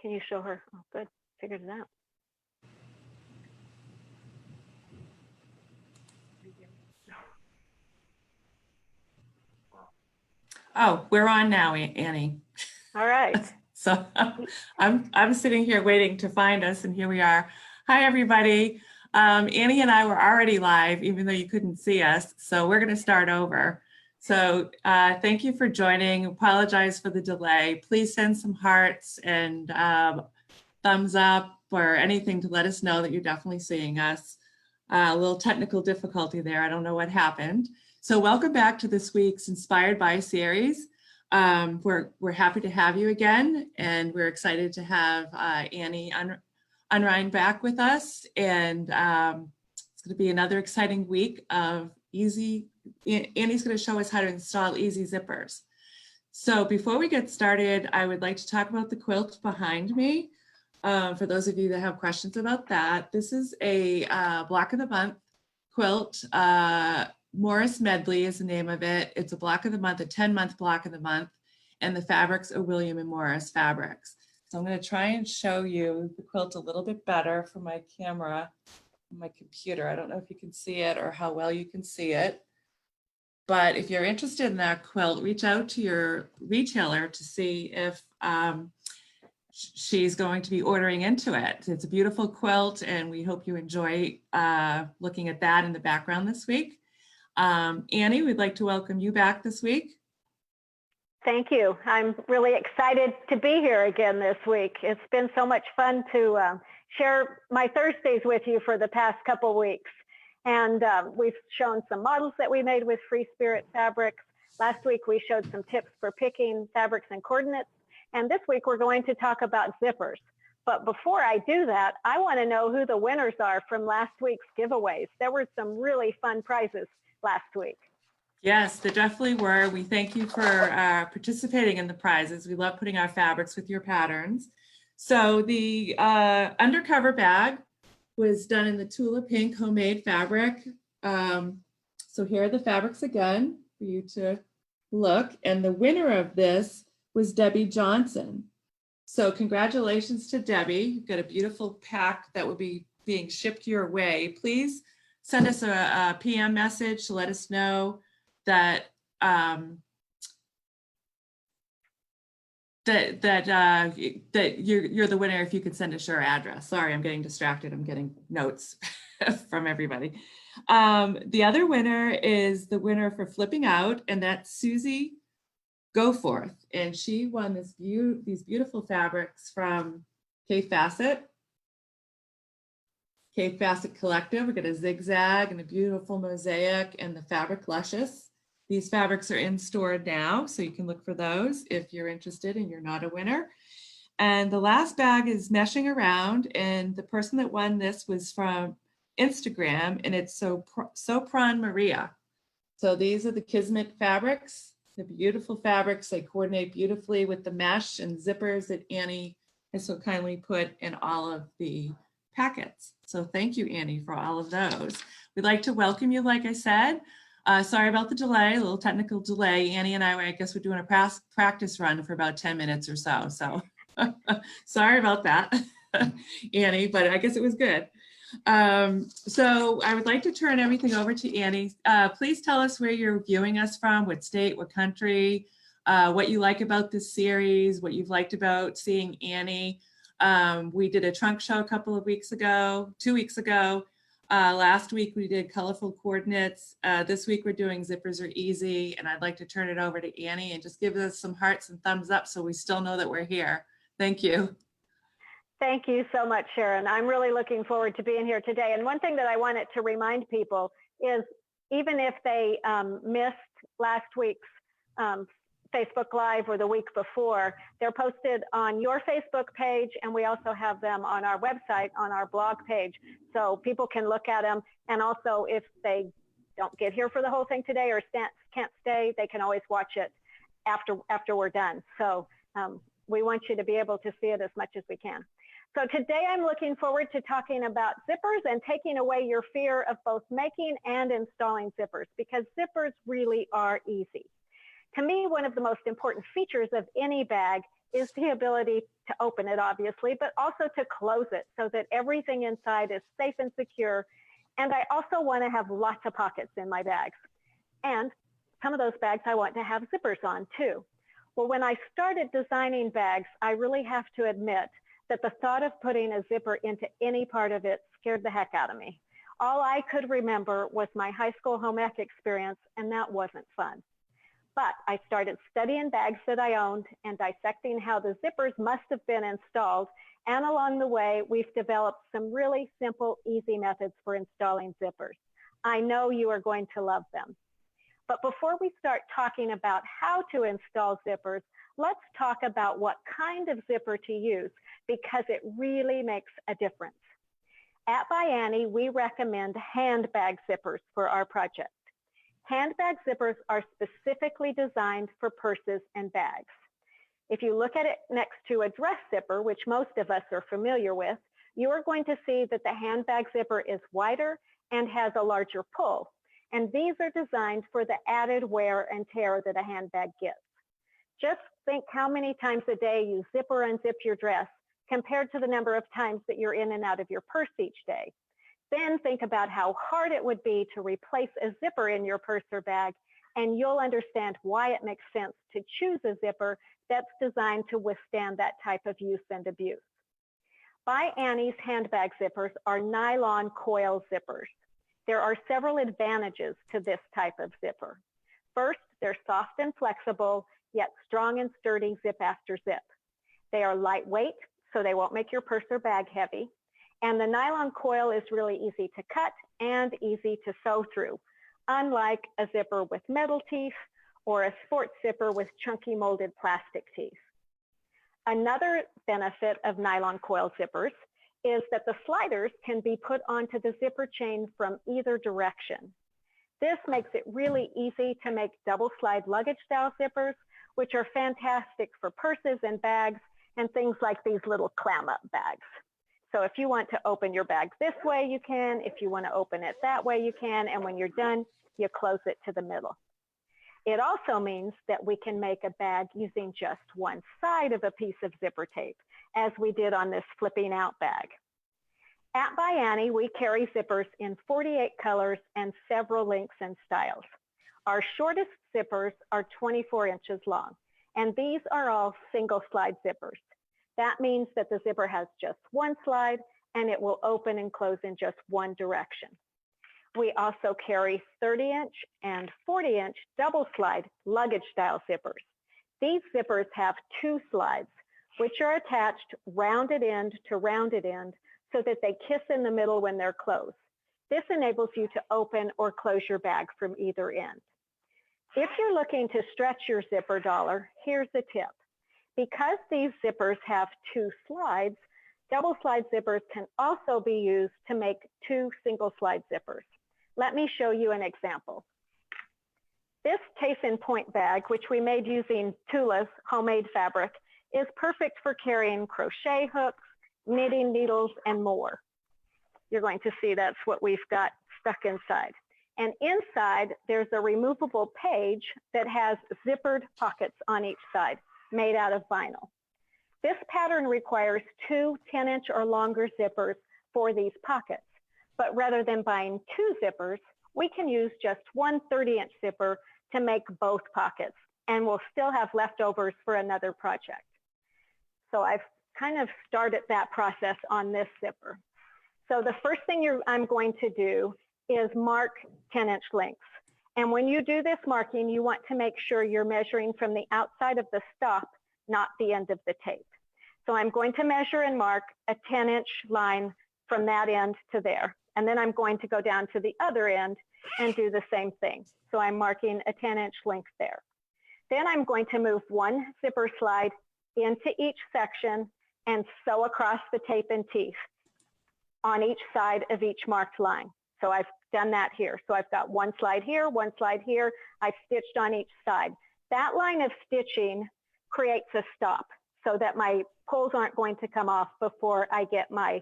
Can you show her? Oh, good. Figured it out. Oh, we're on now, Annie. All right. So I'm sitting here waiting to find us, and here we are. Hi, everybody. Annie and I were already live, even though you couldn't see us. So we're going to start over. So thank you for joining. Apologize for the delay. Please send some hearts and thumbs up or anything to let us know that you're definitely seeing us. A little technical difficulty there. I don't know what happened. So welcome back to this week's Inspired By series. We're happy to have you again, and we're excited to have Annie Unrein back with us. And it's going to be another exciting week of easy. Annie's going to show us how to install easy zippers. So before we get started, I would like to talk about the quilt behind me. For those of you that have questions about that, this is a block of the month quilt. Morris Medley is the name of it. It's a block of the month, a 10-month block of the month, and the fabrics are William and Morris fabrics. So I'm going to try and show you the quilt a little bit better from my camera on my computer. I don't know if you can see it or how well you can see it. But if you're interested in that quilt, reach out to your retailer to see if she's going to be ordering into it. It's a beautiful quilt, and we hope you enjoy looking at that in the background this week. Annie, we'd like to welcome you back this week. Thank you. I'm really excited to be here again this week. It's been so much fun to share my Thursdays with you for the past couple weeks. And we've shown some models that we made with FreeSpirit fabrics. Last week, we showed some tips for picking fabrics and coordinates. And this week, we're going to talk about zippers. But before I do that, I want to know who the winners are from last week's giveaways. There were some really fun prizes last week. Yes, there definitely were. We thank you for participating in the prizes. We love putting our fabrics with your patterns. So the undercover bag was done in the Tula Pink homemade fabric. So here are the fabrics again for you to look. And the winner of this was Debbie Johnson. So congratulations to Debbie. You've got a beautiful pack that will be being shipped your way. Please send us a PM message to let us know that that you're the winner if you could send us your address. Sorry, I'm getting distracted. I'm getting notes from everybody. The other winner is the winner for flipping out, and that's Susie Goforth, and she won these beautiful fabrics from K Facet Collective. We got a zigzag and a beautiful mosaic and the fabric luscious. These fabrics are in store now, so you can look for those if you're interested and you're not a winner. And the last bag is meshing around, and the person that won this was from Instagram, and it's Sopran Maria. So these are the Kismet fabrics. The beautiful fabrics. They coordinate beautifully with the mesh and zippers that Annie has so kindly put in all of the packets. So thank you, Annie, for all of those. We'd like to welcome you, like I said. Sorry about the delay, a little technical delay. Annie and I guess we're doing a practice run for about 10 minutes or so. So sorry about that, Annie, but I guess it was good. So I would like to turn everything over to Annie. Please tell us where you're viewing us from, what state, what country, what you like about this series, what you've liked about seeing Annie. We did a trunk show a couple of weeks ago, 2 weeks ago. Last week we did colorful coordinates. This week we're doing zippers are easy, and I'd like to turn it over to Annie and just give us some hearts and thumbs up so we still know that we're here. Thank you. Thank you so much, Sharon. I'm really looking forward to being here today. And one thing that I wanted to remind people is even if they missed last week's Facebook Live or the week before, they're posted on your Facebook page, and we also have them on our website, on our blog page, so people can look at them. And also, if they don't get here for the whole thing today or can't stay, they can always watch it after we're done. So we want you to be able to see it as much as we can. So today I'm looking forward to talking about zippers and taking away your fear of both making and installing zippers, because zippers really are easy. To me, one of the most important features of any bag is the ability to open it, obviously, but also to close it so that everything inside is safe and secure. And I also want to have lots of pockets in my bags. And some of those bags I want to have zippers on too. Well, when I started designing bags, I really have to admit that the thought of putting a zipper into any part of it scared the heck out of me. All I could remember was my high school home ec experience, and that wasn't fun. But I started studying bags that I owned and dissecting how the zippers must have been installed. And along the way, we've developed some really simple, easy methods for installing zippers. I know you are going to love them. But before we start talking about how to install zippers, let's talk about what kind of zipper to use, because it really makes a difference. At By Annie, we recommend handbag zippers for our project. Handbag zippers are specifically designed for purses and bags. If you look at it next to a dress zipper, which most of us are familiar with, you are going to see that the handbag zipper is wider and has a larger pull. And these are designed for the added wear and tear that a handbag gives. Just think how many times a day you zip or unzip your dress compared to the number of times that you're in and out of your purse each day. Then think about how hard it would be to replace a zipper in your purse or bag, and you'll understand why it makes sense to choose a zipper that's designed to withstand that type of use and abuse. By Annie's handbag zippers are nylon coil zippers. There are several advantages to this type of zipper. First, they're soft and flexible, yet strong and sturdy zip after zip. They are lightweight, so they won't make your purse or bag heavy. And the nylon coil is really easy to cut and easy to sew through, unlike a zipper with metal teeth or a sports zipper with chunky molded plastic teeth. Another benefit of nylon coil zippers is that the sliders can be put onto the zipper chain from either direction. This makes it really easy to make double slide luggage style zippers, which are fantastic for purses and bags and things like these little clam up bags. So if you want to open your bag this way, you can. If you want to open it that way, you can. And when you're done, you close it to the middle. It also means that we can make a bag using just one side of a piece of zipper tape, as we did on this flipping out bag. At By Annie, we carry zippers in 48 colors and several lengths and styles. Our shortest zippers are 24 inches long, and these are all single slide zippers. That means that the zipper has just one slide and it will open and close in just one direction. We also carry 30-inch and 40-inch double slide luggage style zippers. These zippers have two slides, which are attached rounded end to rounded end so that they kiss in the middle when they're closed. This enables you to open or close your bag from either end. If you're looking to stretch your zipper dollar, here's a tip. Because these zippers have two slides, double slide zippers can also be used to make two single slide zippers. Let me show you an example. This tape and point bag, which we made using Tula's homemade fabric, is perfect for carrying crochet hooks, knitting needles, and more. You're going to see that's what we've got stuck inside. And inside, there's a removable page that has zippered pockets on each side, made out of vinyl. This pattern requires two 10-inch or longer zippers for these pockets. But rather than buying two zippers, we can use just one 30-inch zipper to make both pockets, and we'll still have leftovers for another project. So I've kind of started that process on this zipper. So the first thing I'm going to do is mark 10-inch lengths. And when you do this marking, you want to make sure you're measuring from the outside of the stop, not the end of the tape. So I'm going to measure and mark a 10-inch line from that end to there. And then I'm going to go down to the other end and do the same thing. So I'm marking a 10-inch length there. Then I'm going to move one zipper slide into each section and sew across the tape and teeth on each side of each marked line. So I've done that here. So I've got one slide here, one slide here. I've stitched on each side. That line of stitching creates a stop so that my pulls aren't going to come off before I get my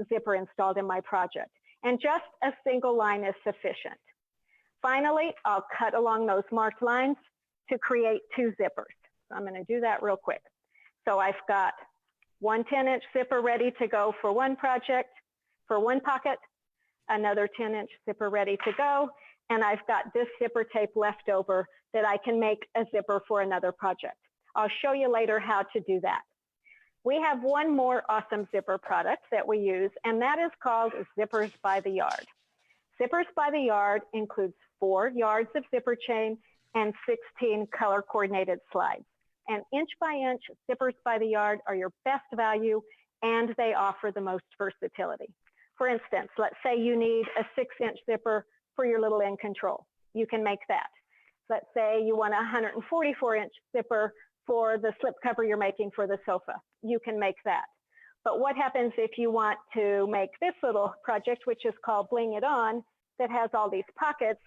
zipper installed in my project. And just a single line is sufficient. Finally, I'll cut along those marked lines to create 2 zippers. So I'm going to do that real quick. So I've got one 10-inch zipper ready to go for one project, for one pocket, another 10-inch zipper ready to go, and I've got this zipper tape left over that I can make a zipper for another project. I'll show you later how to do that. We have one more awesome zipper product that we use, and that is called Zippers by the Yard. Zippers by the Yard includes 4 yards of zipper chain and 16 color coordinated slides. And inch by inch, Zippers by the Yard are your best value, and they offer the most versatility. For instance, let's say you need a 6-inch zipper for your little end control. You can make that. Let's say you want a 144-inch zipper for the slipcover you're making for the sofa. You can make that. But what happens if you want to make this little project, which is called Bling It On, that has all these pockets,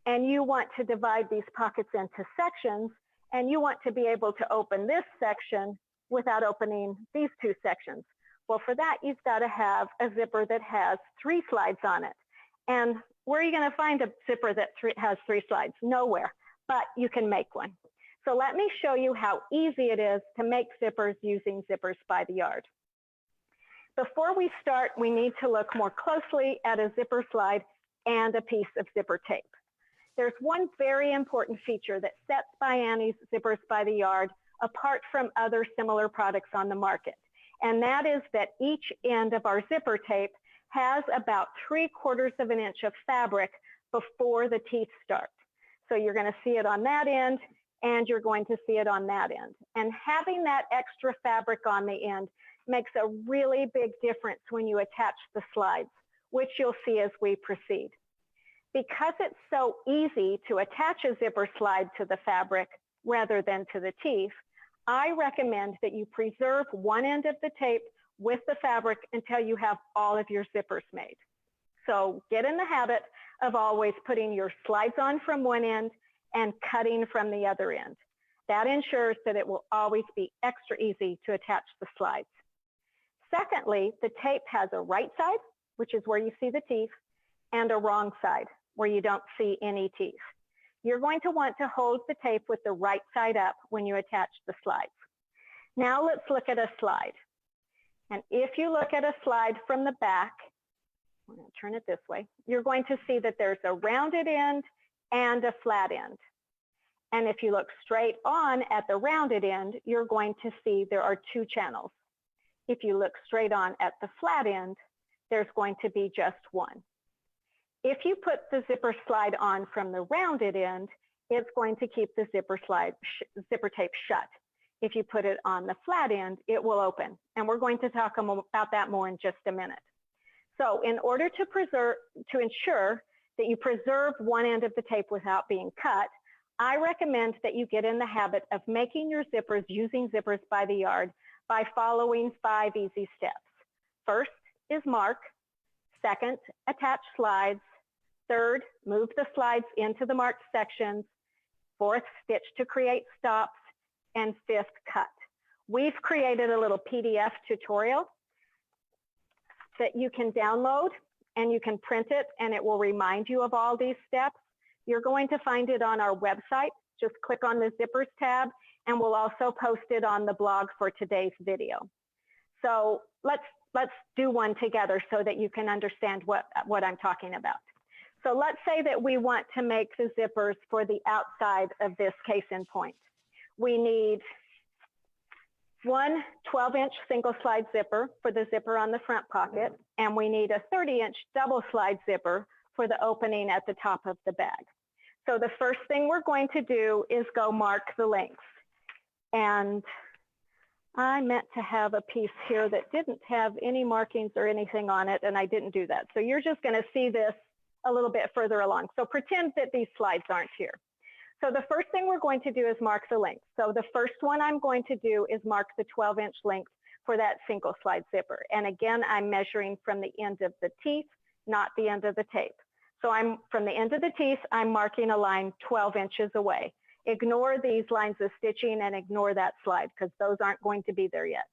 and you want to divide these pockets into sections, and you want to be able to open this section without opening these 2 sections? Well, for that, you've got to have a zipper that has 3 slides on it. And where are you going to find a zipper that has 3 slides? Nowhere, but you can make one. So let me show you how easy it is to make zippers using Zippers by the Yard. Before we start, we need to look more closely at a zipper slide and a piece of zipper tape. There's one very important feature that sets By Annie's Zippers by the Yard apart from other similar products on the market. And that is that each end of our zipper tape has about 3/4 of an inch of fabric before the teeth start. So you're going to see it on that end, and you're going to see it on that end. And having that extra fabric on the end makes a really big difference when you attach the slides, which you'll see as we proceed. Because it's so easy to attach a zipper slide to the fabric rather than to the teeth, I recommend that you preserve one end of the tape with the fabric until you have all of your zippers made. So get in the habit of always putting your slides on from one end and cutting from the other end. That ensures that it will always be extra easy to attach the slides. Secondly, the tape has a right side, which is where you see the teeth, and a wrong side, where you don't see any teeth. You're going to want to hold the tape with the right side up when you attach the slides. Now let's look at a slide. And if you look at a slide from the back, I'm going to turn it this way, you're going to see that there's a rounded end and a flat end. And if you look straight on at the rounded end, you're going to see there are 2 channels. If you look straight on at the flat end, there's going to be just 1. If you put the zipper slide on from the rounded end, it's going to keep the zipper tape shut. If you put it on the flat end, it will open. And we're going to talk about that more in just a minute. So in order to ensure that you preserve one end of the tape without being cut, I recommend that you get in the habit of making your zippers using Zippers by the Yard by following 5 easy steps. First is mark. Second, attach slides. Third, move the slides into the marked sections. Fourth, stitch to create stops. And 5th, cut. We've created a little PDF tutorial that you can download, and you can print it, and it will remind you of all these steps. You're going to find it on our website. Just click on the Zippers tab, and we'll also post it on the blog for today's video. So let's do one together so that you can understand what I'm talking about. So let's say that we want to make the zippers for the outside of this case-in point. We need one 12-inch single slide zipper for the zipper on the front pocket, and we need a 30-inch double slide zipper for the opening at the top of the bag. So the first thing we're going to do is go mark the lengths. And I meant to have a piece here that didn't have any markings or anything on it, and I didn't do that. So you're just going to see this a little bit further along. So pretend that these slides aren't here. So the first thing we're going to do is mark the length. So the first one I'm going to do is mark the 12-inch length for that single slide zipper. And again, I'm measuring from the end of the teeth, not the end of the tape. So I'm from the end of the teeth, I'm marking a line 12 inches away. Ignore these lines of stitching and ignore that slide because those aren't going to be there yet.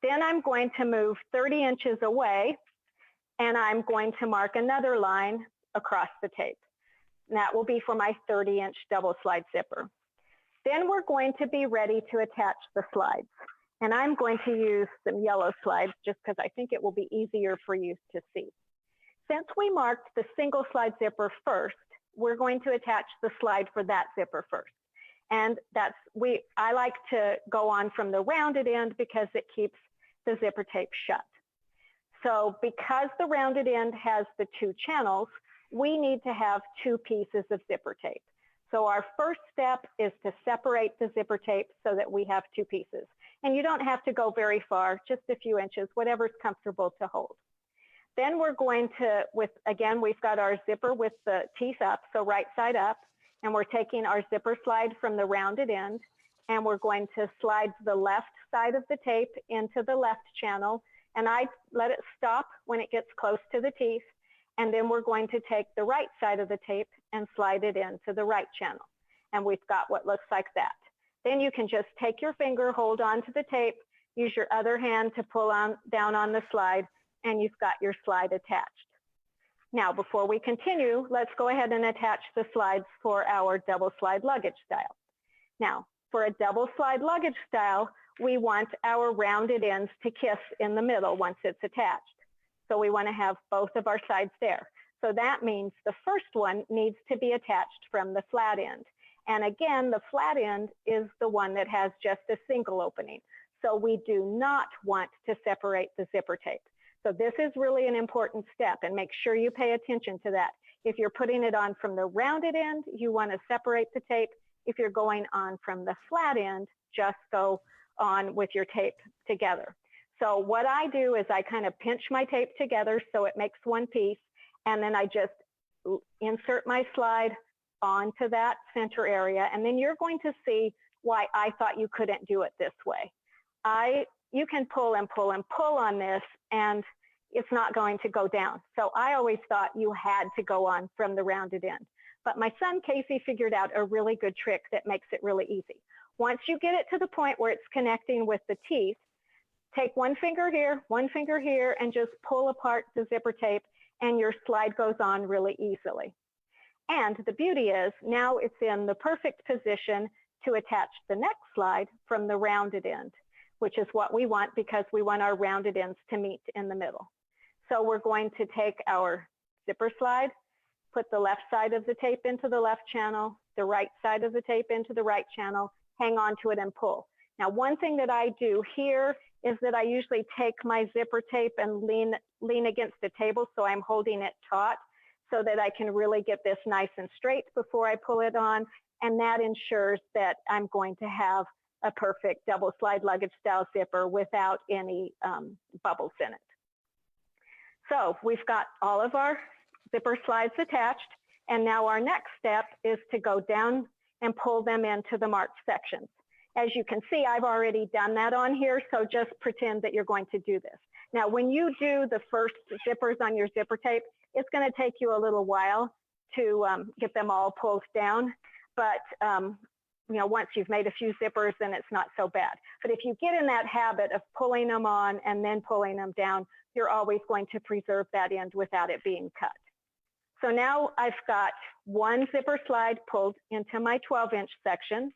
Then I'm going to move 30 inches away, and I'm going to mark another line across the tape. And that will be for my 30-inch double slide zipper. Then we're going to be ready to attach the slides. And I'm going to use some yellow slides just because I think it will be easier for you to see. Since we marked the single slide zipper first, we're going to attach the slide for that zipper first. And I like to go on from the rounded end because it keeps the zipper tape shut. So because the rounded end has the 2 channels, we need to have 2 pieces of zipper tape. So our first step is to separate the zipper tape so that we have 2 pieces. And you don't have to go very far, just a few inches, whatever's comfortable to hold. Then we're going to, again, we've got our zipper with the teeth up, so right side up, and we're taking our zipper slide from the rounded end, and we're going to slide the left side of the tape into the left channel, and I let it stop when it gets close to the teeth, and then we're going to take the right side of the tape and slide it into the right channel, and we've got what looks like that. Then you can just take your finger, hold on to the tape, use your other hand to pull down on the slide, and you've got your slide attached. Now, before we continue, let's go ahead and attach the slides for our double slide luggage style. Now, for a double slide luggage style, we want our rounded ends to kiss in the middle once it's attached. So we want to have both of our sides there. So that means the first one needs to be attached from the flat end. And again, the flat end is the one that has just a single opening. So we do not want to separate the zipper tape. So this is really an important step, and make sure you pay attention to that. If you're putting it on from the rounded end, you want to separate the tape. If you're going on from the flat end, just go on with your tape together. So what I do is I kind of pinch my tape together so it makes one piece, and then I just insert my slide onto that center area, and then you're going to see why I thought you couldn't do it this way. You can pull and pull and pull on this, and it's not going to go down. So I always thought you had to go on from the rounded end. But my son, Casey, figured out a really good trick that makes it really easy. Once you get it to the point where it's connecting with the teeth, take one finger here, and just pull apart the zipper tape, and your slide goes on really easily. And the beauty is now it's in the perfect position to attach the next slide from the rounded end, which is what we want because we want our rounded ends to meet in the middle. So we're going to take our zipper slide, put the left side of the tape into the left channel, the right side of the tape into the right channel, hang on to it and pull. Now, one thing that I do here is that I usually take my zipper tape and lean against the table so I'm holding it taut so that I can really get this nice and straight before I pull it on. And that ensures that I'm going to have a perfect double slide luggage style zipper without any bubbles in it. So we've got all of our zipper slides attached, and now our next step is to go down and pull them into the marked sections. As you can see, I've already done that on here, so just pretend that you're going to do this. Now, when you do the first zippers on your zipper tape, it's going to take you a little while to get them all pulled down, but you know, once you've made a few zippers, then it's not so bad. But if you get in that habit of pulling them on and then pulling them down, you're always going to preserve that end without it being cut. So now I've got one zipper slide pulled into my 12-inch section.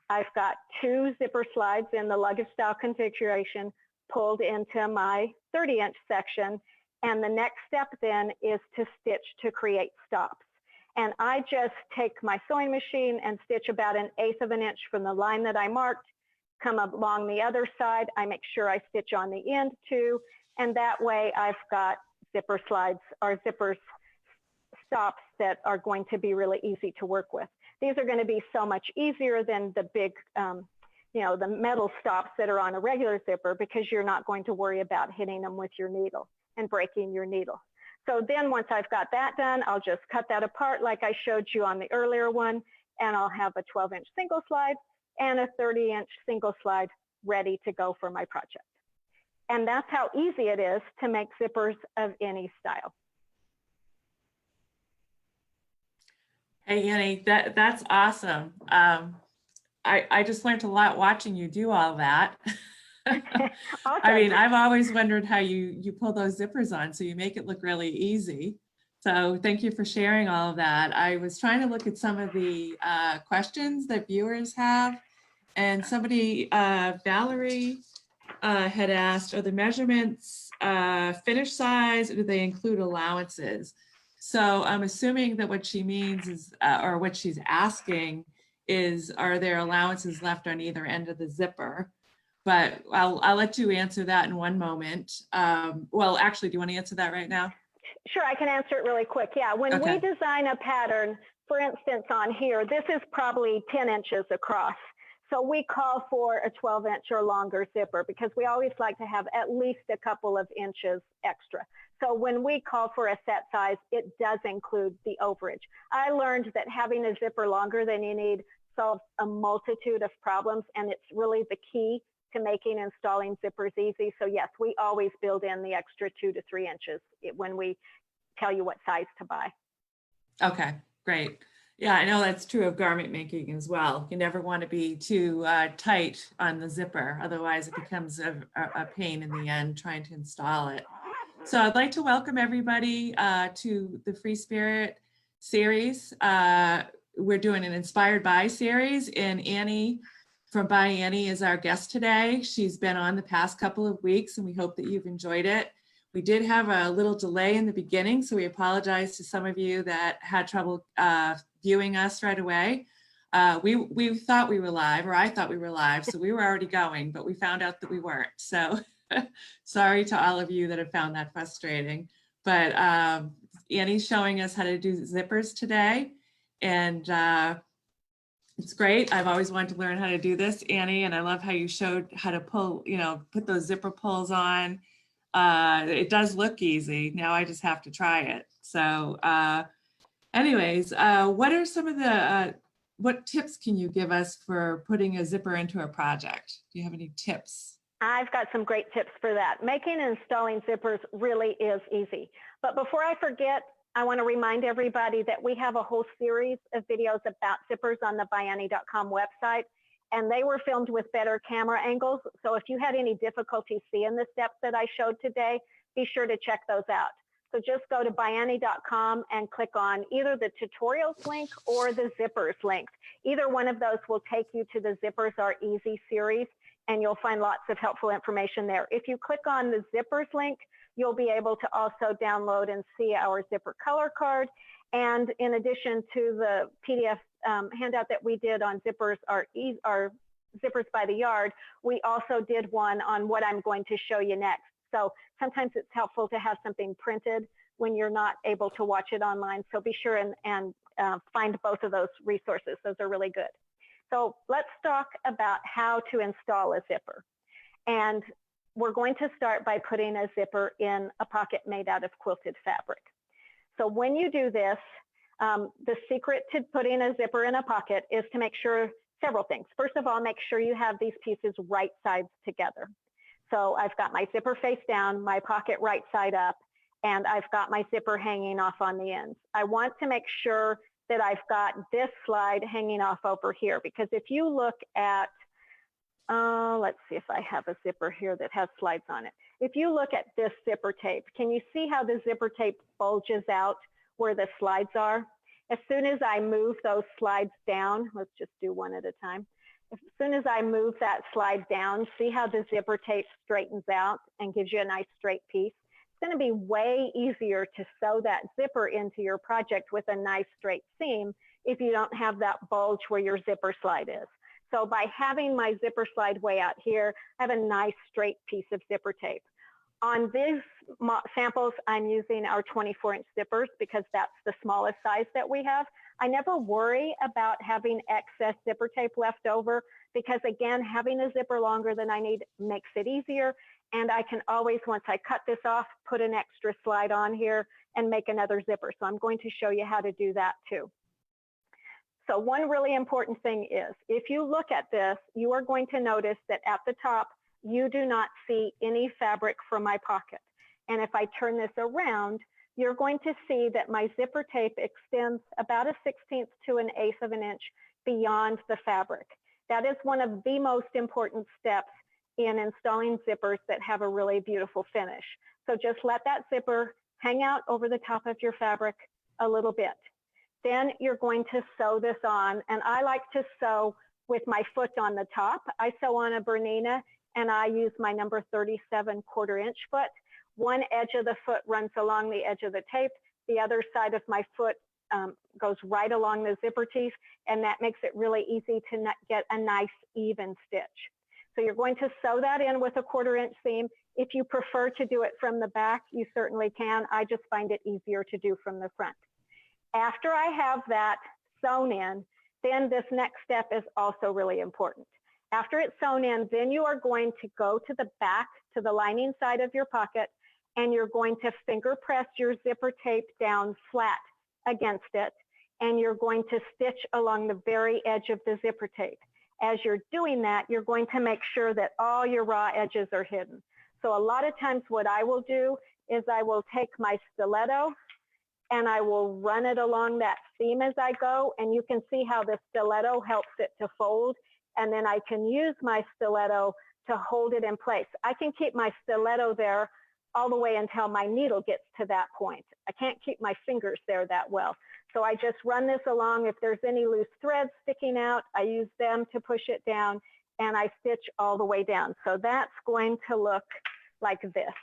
I've got 2 zipper slides in the luggage style configuration pulled into my 30-inch section. And the next step then is to stitch to create stops. And I just take my sewing machine and stitch about 1/8 of an inch from the line that I marked, come along the other side. I make sure I stitch on the end too. And that way I've got zipper slides or zippers stops that are going to be really easy to work with. These are going to be so much easier than the big, you know, the metal stops that are on a regular zipper, because you're not going to worry about hitting them with your needle and breaking your needle. So then once I've got that done, I'll just cut that apart like I showed you on the earlier one, and I'll have a 12-inch single slide and a 30-inch single slide ready to go for my project. And that's how easy it is to make zippers of any style. Hey, Annie, that's awesome. I just learned a lot watching you do all that. Awesome. I mean, I've always wondered how you pull those zippers on, so you make it look really easy. So thank you for sharing all of that. I was trying to look at some of the questions that viewers have, and somebody, Valerie, had asked, are the measurements finish size, or do they include allowances? So I'm assuming that what she means is, or what she's asking is, are there allowances left on either end of the zipper? But I'll let you answer that in one moment. Well, actually, do you want to answer that right now? Sure, I can answer it really quick. Yeah, when Okay. we design a pattern, for instance, on here, this is probably 10 inches across. So we call for a 12-inch or longer zipper because we always like to have at least a couple of inches extra. So when we call for a set size, it does include the overage. I learned that having a zipper longer than you need solves a multitude of problems, and it's really the key to making installing zippers easy. So yes, we always build in the extra 2 to 3 inches when we tell you what size to buy. Okay, great. Yeah, I know that's true of garment making as well. You never want to be too tight on the zipper. Otherwise it becomes a pain in the end trying to install it. So I'd like to welcome everybody to the FreeSpirit series. We're doing an Inspired By series, and Annie from By Annie is our guest today. She's been on the past couple of weeks, and we hope that you've enjoyed it. We did have a little delay in the beginning, so we apologize to some of you that had trouble viewing us right away. We thought we were live, or I thought we were live, so we were already going, but we found out that we weren't. So sorry to all of you that have found that frustrating. But Annie's showing us how to do zippers today, and it's great. I've always wanted to learn how to do this, Annie, and I love how you showed how to pull, put those zipper pulls on. It does look easy. Now I just have to try it. So anyways, what are some of the, what tips can you give us for putting a zipper into a project? Do you have any tips? I've got some great tips for that. Making and installing zippers really is easy. But before I forget, I want to remind everybody that we have a whole series of videos about zippers on the byannie.com website, and they were filmed with better camera angles. So if you had any difficulty seeing the steps that I showed today, be sure to check those out. So just go to byannie.com and click on either the tutorials link or the zippers link. Either one of those will take you to the Zippers Are Easy series, and you'll find lots of helpful information there. If you click on the zippers link, you'll be able to also download and see our zipper color card. And in addition to the PDF handout that we did on Zippers Are Zippers by the Yard, we also did one on what I'm going to show you next. So sometimes it's helpful to have something printed when you're not able to watch it online. So be sure and find both of those resources. Those are really good. So let's talk about how to install a zipper. And we're going to start by putting a zipper in a pocket made out of quilted fabric. So when you do this, the secret to putting a zipper in a pocket is to make sure several things. First of all, make sure you have these pieces right sides together. So I've got my zipper face down, my pocket right side up, and I've got my zipper hanging off on the ends. I want to make sure that I've got this slide hanging off over here, because if you look at, let's see if I have a zipper here that has slides on it. If you look at this zipper tape, can you see how the zipper tape bulges out where the slides are? As soon as I move those slides down, let's just do one at a time. As soon as I move that slide down, see how the zipper tape straightens out and gives you a nice straight piece? It's going to be way easier to sew that zipper into your project with a nice straight seam if you don't have that bulge where your zipper slide is. So by having my zipper slide way out here, I have a nice straight piece of zipper tape. On these samples, I'm using our 24-inch zippers because that's the smallest size that we have. I never worry about having excess zipper tape left over because, again, having a zipper longer than I need makes it easier. And I can always, once I cut this off, put an extra slide on here and make another zipper. So I'm going to show you how to do that too. So one really important thing is, if you look at this, you are going to notice that at the top, you do not see any fabric from my pocket. And if I turn this around, you're going to see that my zipper tape extends about a 1/16 to an 1/8 of an inch beyond the fabric. That is one of the most important steps in installing zippers that have a really beautiful finish. So just let that zipper hang out over the top of your fabric a little bit. Then you're going to sew this on, and I like to sew with my foot on the top. I sew on a Bernina, and I use my number 37 1/4-inch foot. One edge of the foot runs along the edge of the tape. The other side of my foot goes right along the zipper teeth, and that makes it really easy to get a nice even stitch. So you're going to sew that in with a 1/4-inch seam. If you prefer to do it from the back, you certainly can. I just find it easier to do from the front. After I have that sewn in, then this next step is also really important. After it's sewn in, then you are going to go to the back, to the lining side of your pocket, and you're going to finger press your zipper tape down flat against it, and you're going to stitch along the very edge of the zipper tape. As you're doing that, you're going to make sure that all your raw edges are hidden. So a lot of times what I will do is I will take my stiletto and I will run it along that seam as I go, and you can see how the stiletto helps it to fold, and then I can use my stiletto to hold it in place. I can keep my stiletto there all the way until my needle gets to that point. I can't keep my fingers there that well. So I just run this along. If there's any loose threads sticking out, I use them to push it down, and I stitch all the way down. So that's going to look like this.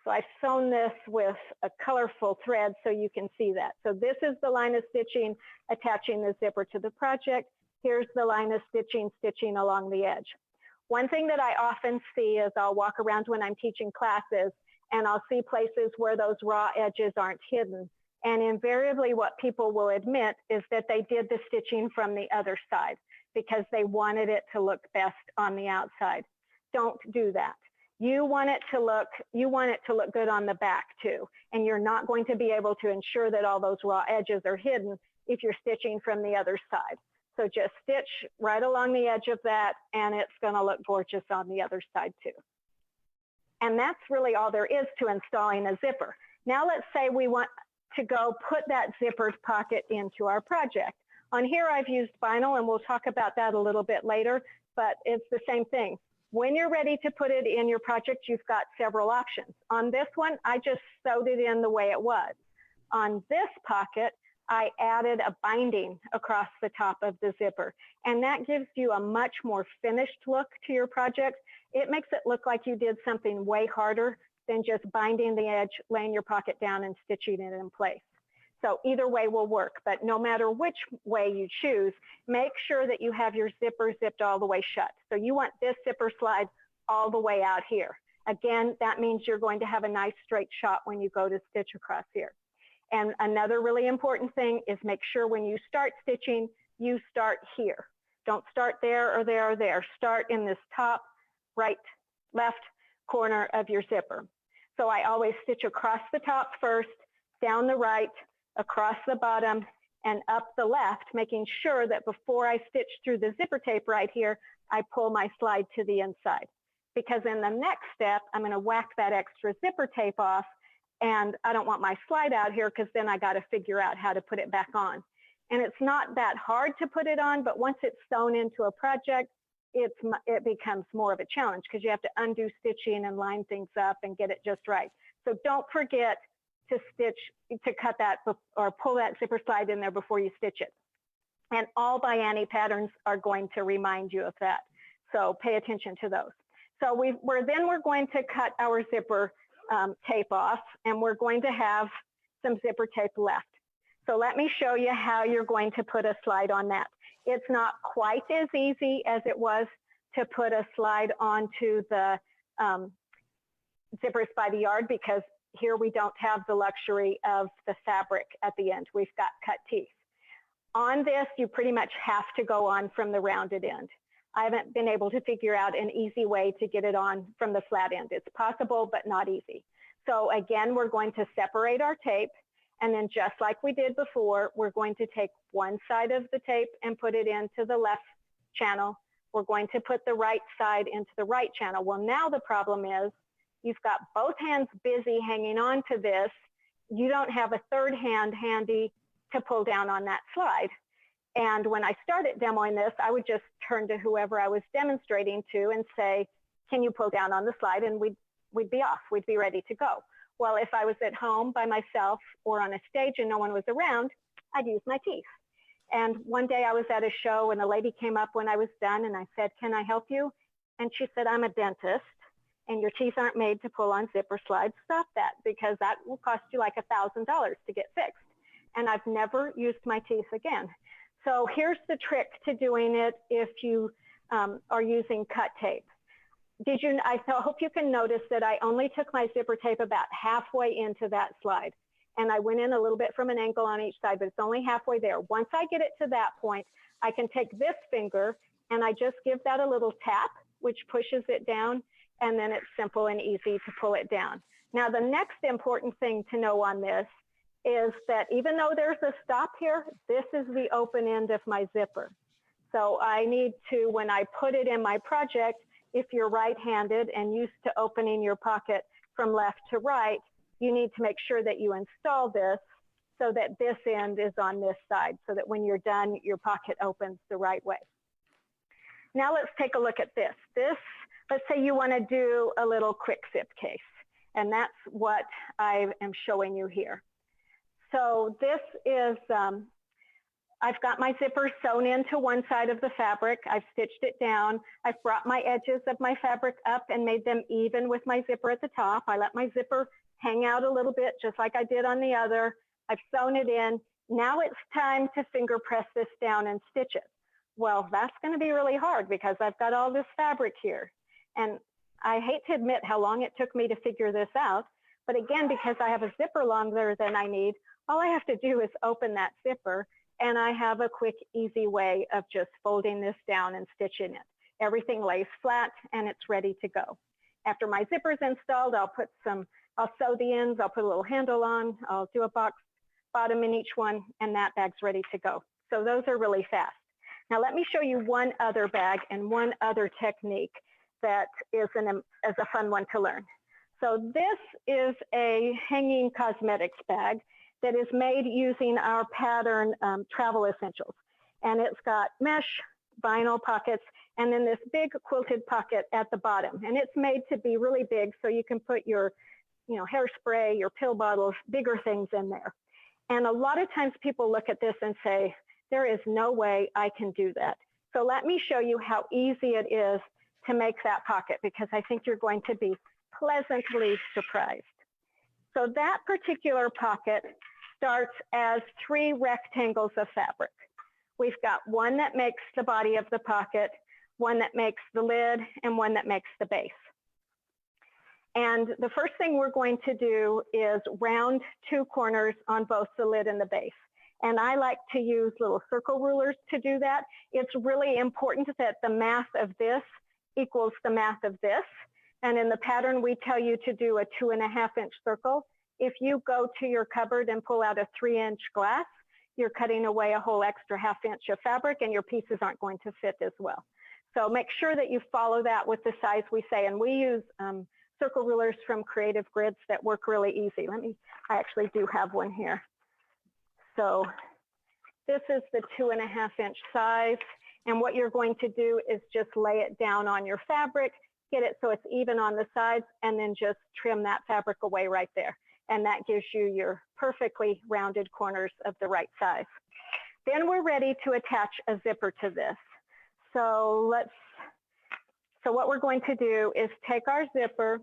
So I've sewn this with a colorful thread so you can see that. So this is the line of stitching attaching the zipper to the project. Here's the line of stitching, stitching along the edge. One thing that I often see is I'll walk around when I'm teaching classes, and I'll see places where those raw edges aren't hidden. And invariably what people will admit is that they did the stitching from the other side because they wanted it to look best on the outside. Don't do that. You want it to look good on the back too. And you're not going to be able to ensure that all those raw edges are hidden if you're stitching from the other side. So just stitch right along the edge of that, and it's going to look gorgeous on the other side too. And that's really all there is to installing a zipper. Now let's say we want to go put that zippered pocket into our project. On here I've used vinyl, and we'll talk about that a little bit later, but it's the same thing. When you're ready to put it in your project, you've got several options. On this one, I just sewed it in the way it was. On this pocket, I added a binding across the top of the zipper, and that gives you a much more finished look to your project. It makes it look like you did something way harder than just binding the edge, laying your pocket down, and stitching it in place. So either way will work, but no matter which way you choose, make sure that you have your zipper zipped all the way shut. So you want this zipper slide all the way out here. Again, that means you're going to have a nice straight shot when you go to stitch across here. And another really important thing is make sure when you start stitching, you start here. Don't start there or there or there. Start in this top, right, left corner of your zipper. So I always stitch across the top first, down the right, across the bottom, and up the left, making sure that before I stitch through the zipper tape right here, I pull my slide to the inside. Because in the next step, I'm going to whack that extra zipper tape off, and I don't want my slide out here because then I got to figure out how to put it back on. And it's not that hard to put it on, but once it's sewn into a project, it becomes more of a challenge because you have to undo stitching and line things up and get it just right. So don't forget to cut that or pull that zipper slide in there before you stitch it. And all by Annie patterns are going to remind you of that. So pay attention to those. So we're going to cut our zipper tape off, and we're going to have some zipper tape left. So let me show you how you're going to put a slide on that. It's not quite as easy as it was to put a slide onto the zippers by the yard because here we don't have the luxury of the fabric at the end. We've got cut teeth. On this, you pretty much have to go on from the rounded end. I haven't been able to figure out an easy way to get it on from the flat end. It's possible, but not easy. So again, we're going to separate our tape, and then just like we did before, we're going to take one side of the tape and put it into the left channel. We're going to put the right side into the right channel. Well, now the problem is you've got both hands busy hanging on to this. You don't have a third hand handy to pull down on that slide. And when I started demoing this, I would just turn to whoever I was demonstrating to and say, can you pull down on the slide? And we'd be off, we'd be ready to go. Well, if I was at home by myself or on a stage and no one was around, I'd use my teeth. And one day I was at a show and a lady came up when I was done and I said, "Can I help you?" And she said, "I'm a dentist and your teeth aren't made to pull on zipper slides. Stop that, because that will cost you like $1,000 to get fixed." And I've never used my teeth again. So here's the trick to doing it if you are using cut tape. I hope you can notice that I only took my zipper tape about halfway into that slide. And I went in a little bit from an angle on each side, but it's only halfway there. Once I get it to that point, I can take this finger and I just give that a little tap, which pushes it down, and then it's simple and easy to pull it down. Now, the next important thing to know on this is that even though there's a stop here, this is the open end of my zipper. So I need to, when I put it in my project, if you're right-handed and used to opening your pocket from left to right, you need to make sure that you install this so that this end is on this side, so that when you're done, your pocket opens the right way. Now let's take a look at this. Let's say you want to do a little quick zip case, and that's what I am showing you here. So this is, I've got my zipper sewn into one side of the fabric. I've stitched it down. I've brought my edges of my fabric up and made them even with my zipper at the top. I let my zipper hang out a little bit, just like I did on the other. I've sewn it in. Now it's time to finger press this down and stitch it. Well, that's going to be really hard because I've got all this fabric here. And I hate to admit how long it took me to figure this out. But again, because I have a zipper longer than I need, all I have to do is open that zipper, and I have a quick, easy way of just folding this down and stitching it. Everything lays flat and it's ready to go. After my zipper's installed, I'll sew the ends, I'll put a little handle on, I'll do a box bottom in each one, and that bag's ready to go. So those are really fast. Now let me show you one other bag and one other technique that is a fun one to learn. So this is a hanging cosmetics bag that is made using our pattern Travel Essentials. And it's got mesh, vinyl pockets, and then this big quilted pocket at the bottom. And it's made to be really big so you can put your hairspray, your pill bottles, bigger things in there. And a lot of times people look at this and say, there is no way I can do that. So let me show you how easy it is to make that pocket, because I think you're going to be pleasantly surprised. So that particular pocket starts as 3 rectangles of fabric. We've got one that makes the body of the pocket, one that makes the lid, and one that makes the base. And the first thing we're going to do is round 2 corners on both the lid and the base. And I like to use little circle rulers to do that. It's really important that the math of this equals the math of this. And in the pattern, we tell you to do a 2.5-inch circle. If you go to your cupboard and pull out a 3-inch glass, you're cutting away a whole extra 1/2 inch of fabric and your pieces aren't going to fit as well. So make sure that you follow that with the size we say. And we use circle rulers from Creative Grids that work really easy. I actually do have one here. So this is the 2.5-inch size. And what you're going to do is just lay it down on your fabric, get it so it's even on the sides, and then just trim that fabric away right there. And that gives you your perfectly rounded corners of the right size. Then we're ready to attach a zipper to this. So what we're going to do is take our zipper.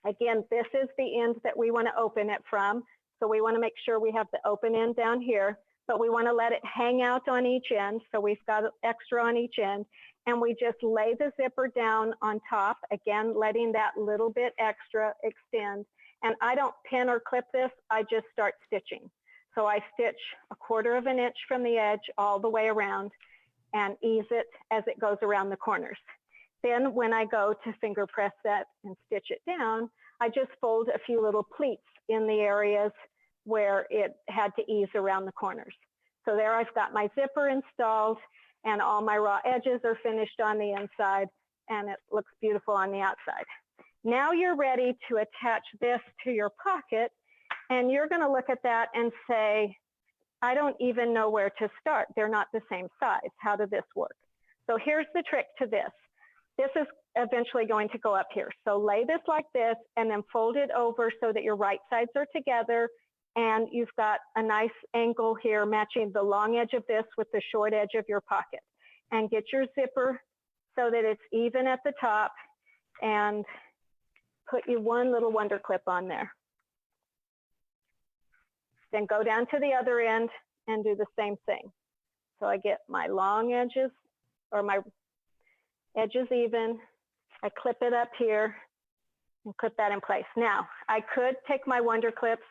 Again, this is the end that we want to open it from. So we want to make sure we have the open end down here, but we want to let it hang out on each end. So we've got extra on each end, and we just lay the zipper down on top, again, letting that little bit extra extend. And I don't pin or clip this, I just start stitching. So I stitch 1/4 inch from the edge all the way around and ease it as it goes around the corners. Then when I go to finger press that and stitch it down, I just fold a few little pleats in the areas where it had to ease around the corners. So there I've got my zipper installed and all my raw edges are finished on the inside and it looks beautiful on the outside. Now you're ready to attach this to your pocket, and you're going to look at that and say, I don't even know where to start. They're not the same size. How did this work? So here's the trick to this. This is eventually going to go up here. So lay this like this and then fold it over so that your right sides are together, and you've got a nice angle here matching the long edge of this with the short edge of your pocket. And get your zipper so that it's even at the top, and put you one little wonder clip on there. Then go down to the other end and do the same thing. So I get my long edges, or my edges even. I clip it up here and clip that in place. Now, I could take my wonder clips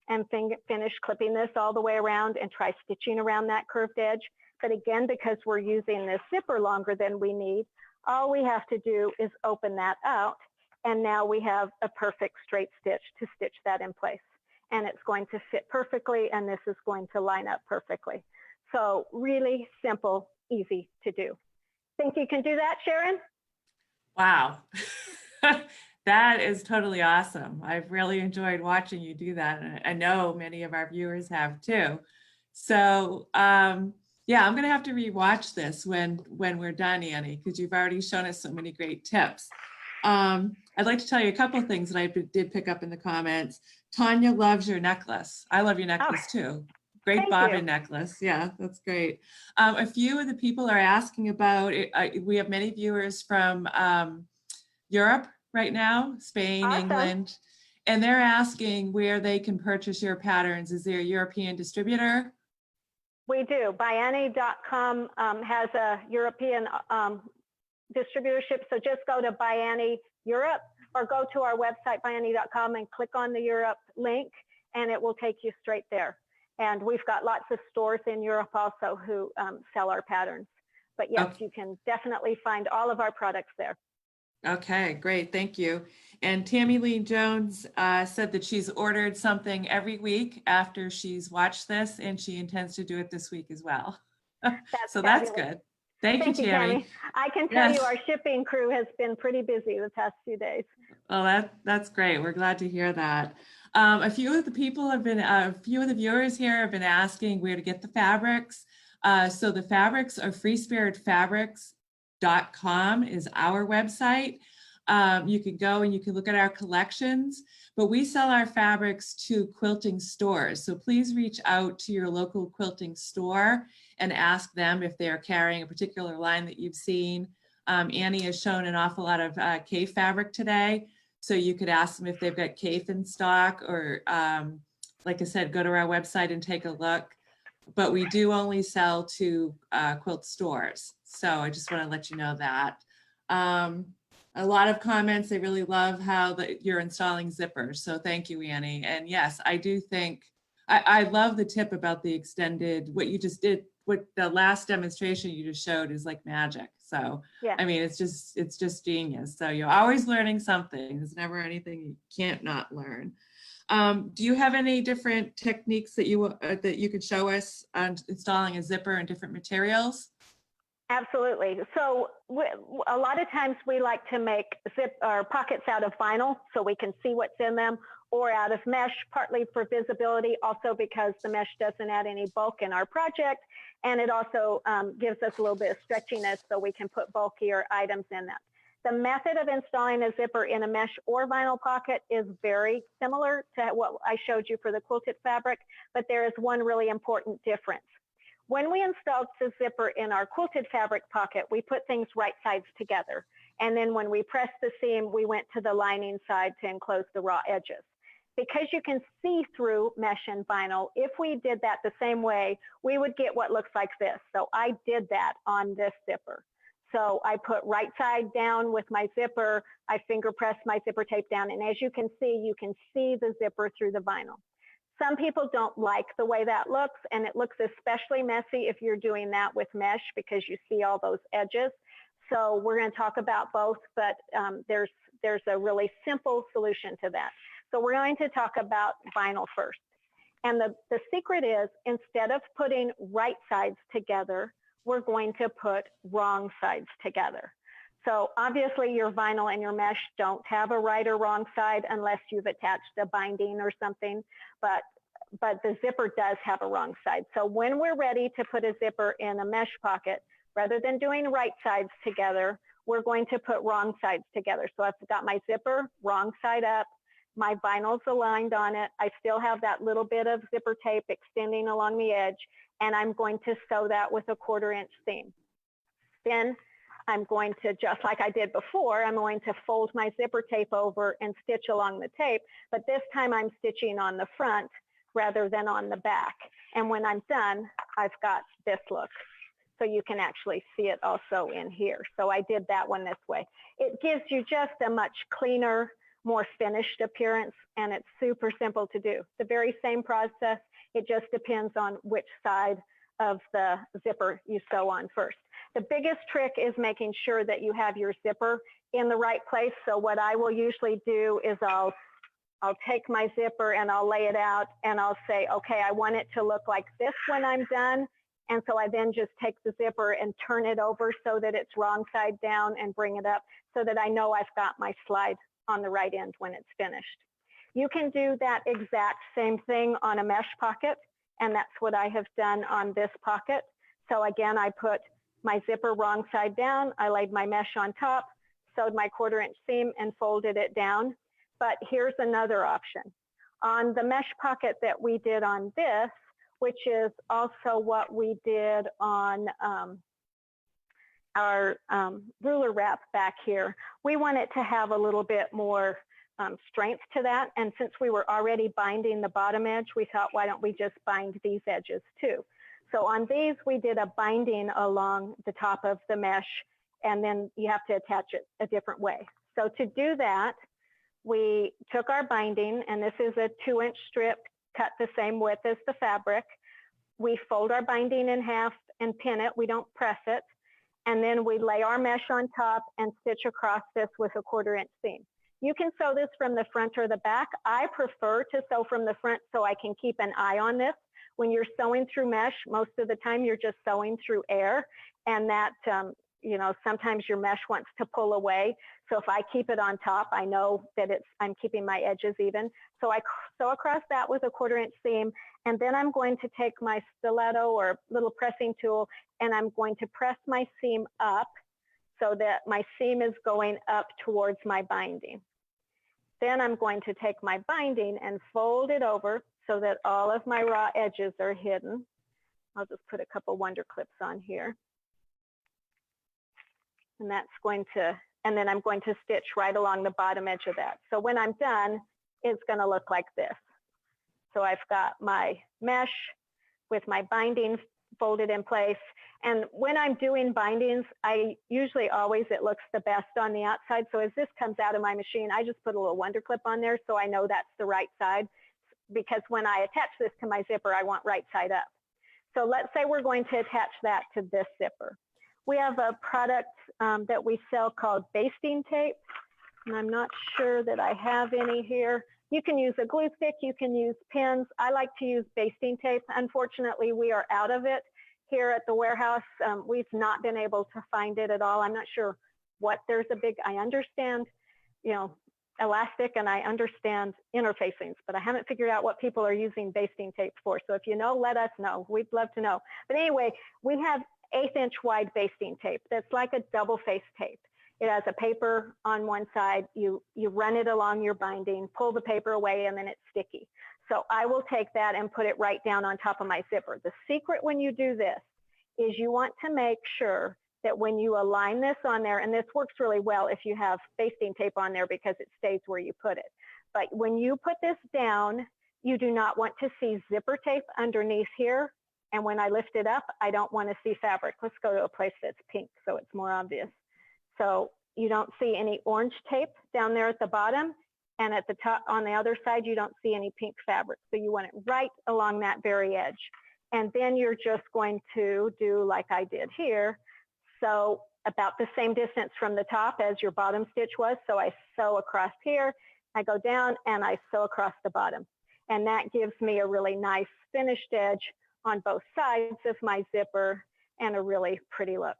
and finish clipping this all the way around and try stitching around that curved edge. But again, because we're using this zipper longer than we need, all we have to do is open that out, and now we have a perfect straight stitch to stitch that in place. And it's going to fit perfectly, and this is going to line up perfectly. So really simple, easy to do. Think you can do that, Sharon? Wow. That is totally awesome. I've really enjoyed watching you do that. And I know many of our viewers have too. So yeah, I'm going to have to rewatch this when we're done, Annie, because you've already shown us so many great tips. I'd like to tell you a couple of things that I did pick up in the comments. Tanya loves your necklace. I love your necklace too. Great bobbin necklace. Yeah, that's great. A few of the people are asking about it. We have many viewers from Europe right now, Spain, Awesome. England, and they're asking where they can purchase your patterns. Is there a European distributor? We do. Biani.com has a European distributorship. So just go to Biani Europe, or go to our website, Biani.com, and click on the Europe link, and it will take you straight there. And we've got lots of stores in Europe also who sell our patterns. But yes, you can definitely find all of our products there. Okay, great. Thank you. And Tammy Lee Jones said that she's ordered something every week after she's watched this, and she intends to do it this week as well. So that's good. Thank you, Tammy. I can tell you our shipping crew has been pretty busy the past few days. Well, that's great. We're glad to hear that. A few of the people have been, a few of the viewers here have been asking where to get the fabrics. So the fabrics are FreeSpiritFabrics.com is our website. You can go and you can look at our collections, but we sell our fabrics to quilting stores. So please reach out to your local quilting store and ask them if they're carrying a particular line that you've seen. Annie has shown an awful lot of Kaffe fabric today. So you could ask them if they've got Kaffe in stock, or like I said, go to our website and take a look. But we do only sell to quilt stores. So I just want to let you know that. A lot of comments, they really love how you're installing zippers. So thank you, Annie. And yes, I do think, I love the tip about the extended, what you just did, what the last demonstration you just showed is like magic. So, yeah. I mean, it's just genius. So you're always learning something. There's never anything you can't not learn. Do you have any different techniques that you could show us on installing a zipper and different materials? Absolutely. So a lot of times we like to make zip or pockets out of vinyl so we can see what's in them, or out of mesh, partly for visibility, also because the mesh doesn't add any bulk in our project. And it also gives us a little bit of stretchiness so we can put bulkier items in that. The method of installing a zipper in a mesh or vinyl pocket is very similar to what I showed you for the quilted fabric, but there is one really important difference. When we installed the zipper in our quilted fabric pocket, we put things right sides together. And then when we pressed the seam, we went to the lining side to enclose the raw edges. Because you can see through mesh and vinyl, if we did that the same way, we would get what looks like this. So I did that on this zipper. So I put right side down with my zipper, I finger pressed my zipper tape down, and as you can see the zipper through the vinyl. Some people don't like the way that looks, and it looks especially messy if you're doing that with mesh because you see all those edges. So we're going to talk about both, but there's a really simple solution to that. So we're going to talk about vinyl first. And the secret is, instead of putting right sides together, we're going to put wrong sides together. So obviously your vinyl and your mesh don't have a right or wrong side unless you've attached a binding or something, but the zipper does have a wrong side. So when we're ready to put a zipper in a mesh pocket, rather than doing right sides together, we're going to put wrong sides together. So I've got my zipper, wrong side up, my vinyl's aligned on it. I still have that little bit of zipper tape extending along the edge, and I'm going to sew that with a 1/4 inch seam. Then I'm going to, just like I did before, I'm going to fold my zipper tape over and stitch along the tape, but this time I'm stitching on the front rather than on the back. And when I'm done, I've got this look. So you can actually see it also in here. So I did that one this way. It gives you just a much cleaner, more finished appearance, and it's super simple to do. The very same process, it just depends on which side of the zipper you sew on first. The biggest trick is making sure that you have your zipper in the right place. So what I will usually do is I'll take my zipper and I'll lay it out and I'll say, okay, I want it to look like this when I'm done. And so I then just take the zipper and turn it over so that it's wrong side down and bring it up so that I know I've got my slide on the right end when it's finished. You can do that exact same thing on a mesh pocket, and that's what I have done on this pocket. So again, I put my zipper wrong side down, I laid my mesh on top, sewed my 1/4 inch seam and folded it down. But here's another option. On the mesh pocket that we did on this, which is also what we did on our ruler wrap back here, we want it to have a little bit more strength to that. And since we were already binding the bottom edge, we thought, why don't we just bind these edges too? So on these, we did a binding along the top of the mesh, and then you have to attach it a different way. So to do that, we took our binding, and this is a 2-inch strip cut the same width as the fabric. We fold our binding in half and pin it. We don't press it. And then we lay our mesh on top and stitch across this with a 1/4 inch seam. You can sew this from the front or the back. I prefer to sew from the front so I can keep an eye on this. When you're sewing through mesh, most of the time you're just sewing through air, and that, you know, sometimes your mesh wants to pull away. So if I keep it on top, I know that I'm keeping my edges even. So I sew across that with a 1/4 inch seam, and then I'm going to take my stiletto or little pressing tool, and I'm going to press my seam up so that my seam is going up towards my binding. Then I'm going to take my binding and fold it over so that all of my raw edges are hidden. I'll just put a couple wonder clips on here. And that's going to, and then I'm going to stitch right along the bottom edge of that. So when I'm done, it's going to look like this. So I've got my mesh with my binding folded in place. And when I'm doing bindings, I usually always, it looks the best on the outside. So as this comes out of my machine, I just put a little wonder clip on there so I know that's the right side. Because when I attach this to my zipper, I want right side up. So let's say we're going to attach that to this zipper. We have a product that we sell called Basting Tape, and I'm not sure that I have any here. You can use a glue stick, you can use pins. I like to use Basting Tape. Unfortunately, we are out of it here at the warehouse. We've not been able to find it at all. I'm not sure what there's a big, I understand, you know, elastic, and I understand interfacings, but I haven't figured out what people are using basting tape for. So if you know, let us know. We'd love to know. But anyway, we have 1/8 inch wide basting tape that's like a double face tape. It has a paper on one side. You run it along your binding, pull the paper away, and then it's sticky. So I will take that and put it right down on top of my zipper. The secret when you do this is you want to make sure that when you align this on there, and this works really well if you have basting tape on there because it stays where you put it. But when you put this down, you do not want to see zipper tape underneath here. And when I lift it up, I don't want to see fabric. Let's go to a place that's pink so it's more obvious. So you don't see any orange tape down there at the bottom. And at the top, on the other side, you don't see any pink fabric. So you want it right along that very edge. And then you're just going to do like I did here. So about the same distance from the top as your bottom stitch was. So I sew across here, I go down and I sew across the bottom. And that gives me a really nice finished edge on both sides of my zipper and a really pretty look.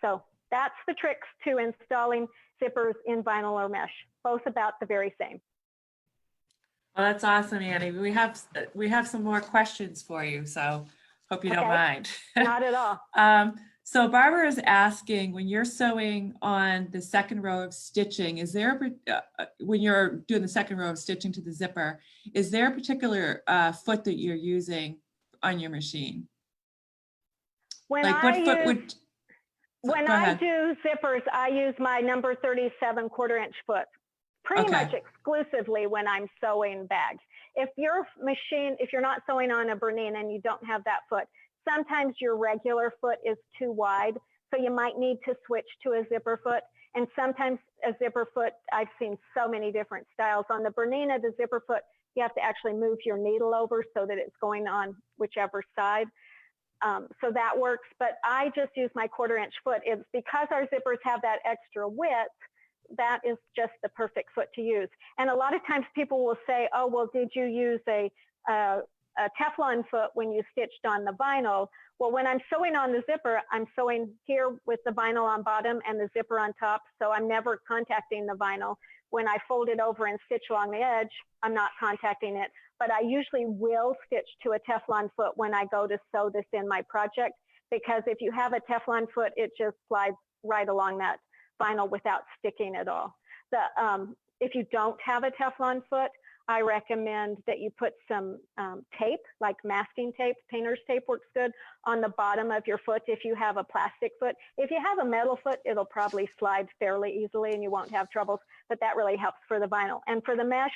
So that's the tricks to installing zippers in vinyl or mesh, both about the very same. Well, that's awesome, Annie. We have some more questions for you, so hope you don't mind. Not at all. So Barbara is asking, when you're sewing on the second row of stitching, is there, when you're doing the second row of stitching to the zipper, is there a particular foot that you're using on your machine? When Like what foot I would, when go I ahead. do zippers, I use my number 37 1/4-inch foot pretty Okay. much exclusively when I'm sewing bags. If your machine, if you're not sewing on a Bernina and you don't have that foot, sometimes your regular foot is too wide. So you might need to switch to a zipper foot. And sometimes a zipper foot, I've seen so many different styles. On the Bernina, the zipper foot, you have to actually move your needle over so that it's going on whichever side. So that works, but I just use my 1/4-inch foot. It's because our zippers have that extra width, that is just the perfect foot to use. And a lot of times people will say, oh, well, did you use a Teflon foot when you stitched on the vinyl? Well, when I'm sewing on the zipper, I'm sewing here with the vinyl on bottom and the zipper on top, so I'm never contacting the vinyl. When I fold it over and stitch along the edge, I'm not contacting it, but I usually will stitch to a Teflon foot when I go to sew this in my project, because if you have a Teflon foot, it just slides right along that vinyl without sticking at all. If you don't have a Teflon foot, I recommend that you put some tape, like masking tape, painter's tape works good, on the bottom of your foot if you have a plastic foot. If you have a metal foot, it'll probably slide fairly easily and you won't have troubles, but that really helps for the vinyl. And for the mesh,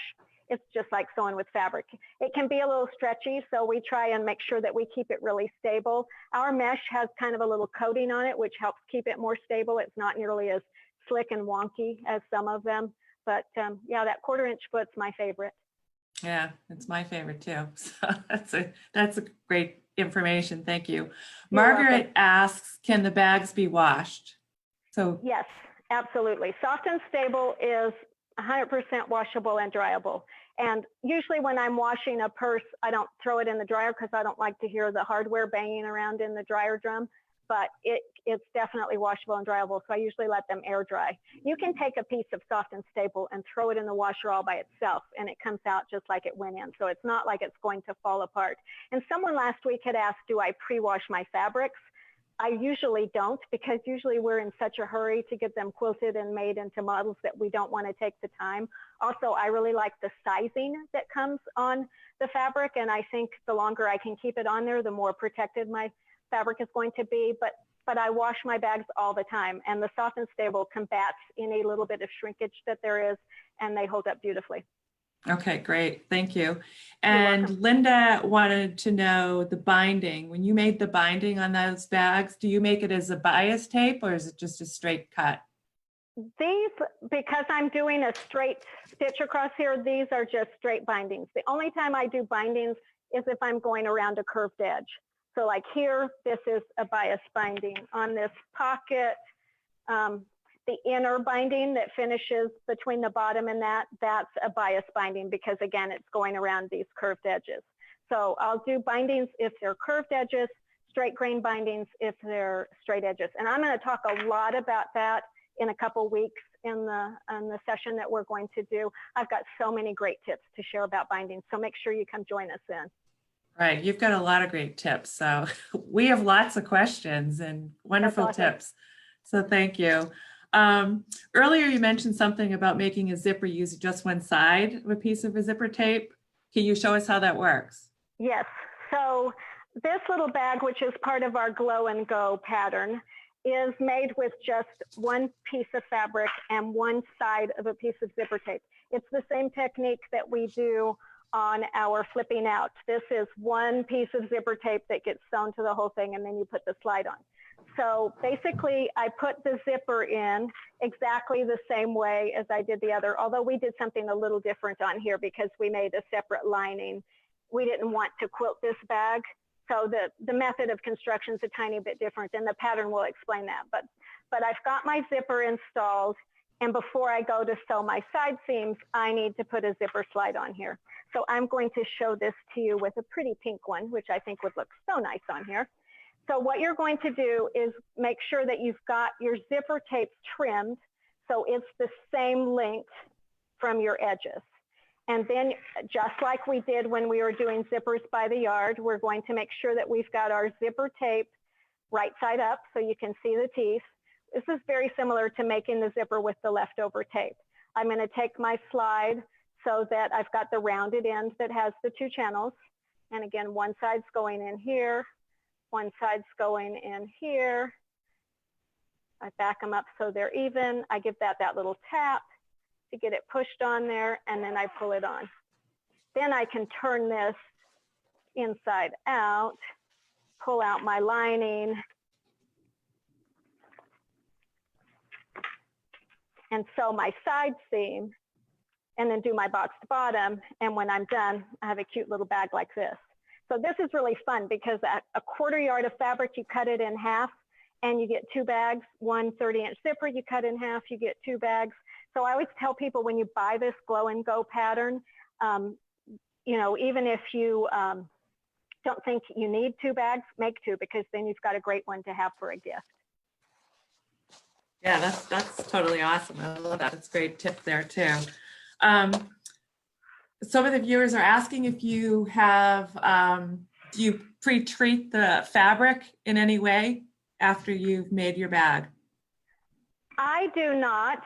it's just like sewing with fabric. It can be a little stretchy, so we try and make sure that we keep it really stable. Our mesh has kind of a little coating on it, which helps keep it more stable. It's not nearly as slick and wonky as some of them. But yeah, that 1/4-inch foot's my favorite. Yeah, it's my favorite too. So that's a great information. Thank you. You're Margaret welcome. asks, can the bags be washed? So Yes, absolutely. Soft and Stable is 100% washable and dryable. And usually when I'm washing a purse, I don't throw it in the dryer because I don't like to hear the hardware banging around in the dryer drum, but it's definitely washable and dryable. So I usually let them air dry. You can take a piece of Soft and Stable and throw it in the washer all by itself, and it comes out just like it went in. So it's not like it's going to fall apart. And someone last week had asked, do I pre-wash my fabrics? I usually don't, because usually we're in such a hurry to get them quilted and made into models that we don't want to take the time. Also, I really like the sizing that comes on the fabric, and I think the longer I can keep it on there, the more protected my fabric is going to be. But I wash my bags all the time, and the Soft and Stable combats any little bit of shrinkage that there is, and they hold up beautifully. okay, great. Thank you. You're And welcome. Linda wanted to know the binding. When you made the binding on those bags, do you make it as a bias tape or is it just a straight cut? These, because I'm doing a straight stitch across here, these are just straight bindings. The only time I do bindings is if I'm going around a curved edge. So like here, this is a bias binding. On this pocket, the inner binding that finishes between the bottom and that's a bias binding, because again, it's going around these curved edges. So I'll do bindings if they're curved edges, straight grain bindings if they're straight edges. And I'm going to talk a lot about that in a couple weeks in the session that we're going to do. I've got so many great tips to share about bindings, so make sure you come join us in. Right, you've got a lot of great tips. So we have lots of questions and wonderful That's awesome. tips. So thank you. Earlier you mentioned something about making a zipper use just one side of a piece of a zipper tape. Can you show us how that works? Yes, so this little bag, which is part of our Glow and Go pattern, is made with just one piece of fabric and one side of a piece of zipper tape. It's the same technique that we do on our flipping out. This is one piece of zipper tape that gets sewn to the whole thing, and then you put the slide on. So basically, I put the zipper in exactly the same way as I did the other, although we did something a little different on here because we made a separate lining. We didn't want to quilt this bag, so the method of construction is a tiny bit different, and the pattern will explain that. But I've got my zipper installed, and before I go to sew my side seams, I need to put a zipper slide on here. So I'm going to show this to you with a pretty pink one, which I think would look so nice on here. So what you're going to do is make sure that you've got your zipper tape trimmed so it's the same length from your edges. And then just like we did when we were doing zippers by the yard, we're going to make sure that we've got our zipper tape right side up so you can see the teeth. This is very similar to making the zipper with the leftover tape. I'm going to take my slide so that I've got the rounded end that has the 2 channels. And again, one side's going in here, one side's going in here. I back them up so they're even. I give that little tap to get it pushed on there, and then I pull it on. Then I can turn this inside out, pull out my lining, and sew my side seam, and then do my boxed bottom. And when I'm done, I have a cute little bag like this. So this is really fun because at a 1/4 yard of fabric, you cut it in half and you get 2 bags. One 30-inch zipper, you cut in half, you get 2 bags. So I always tell people when you buy this Glow and Go pattern, you know, even if you don't think you need 2 bags, make 2, because then you've got a great one to have for a gift. Yeah, that's totally awesome. I love that. It's a great tip there too. Some of the viewers are asking if you have, do you pre-treat the fabric in any way after you've made your bag? I do not.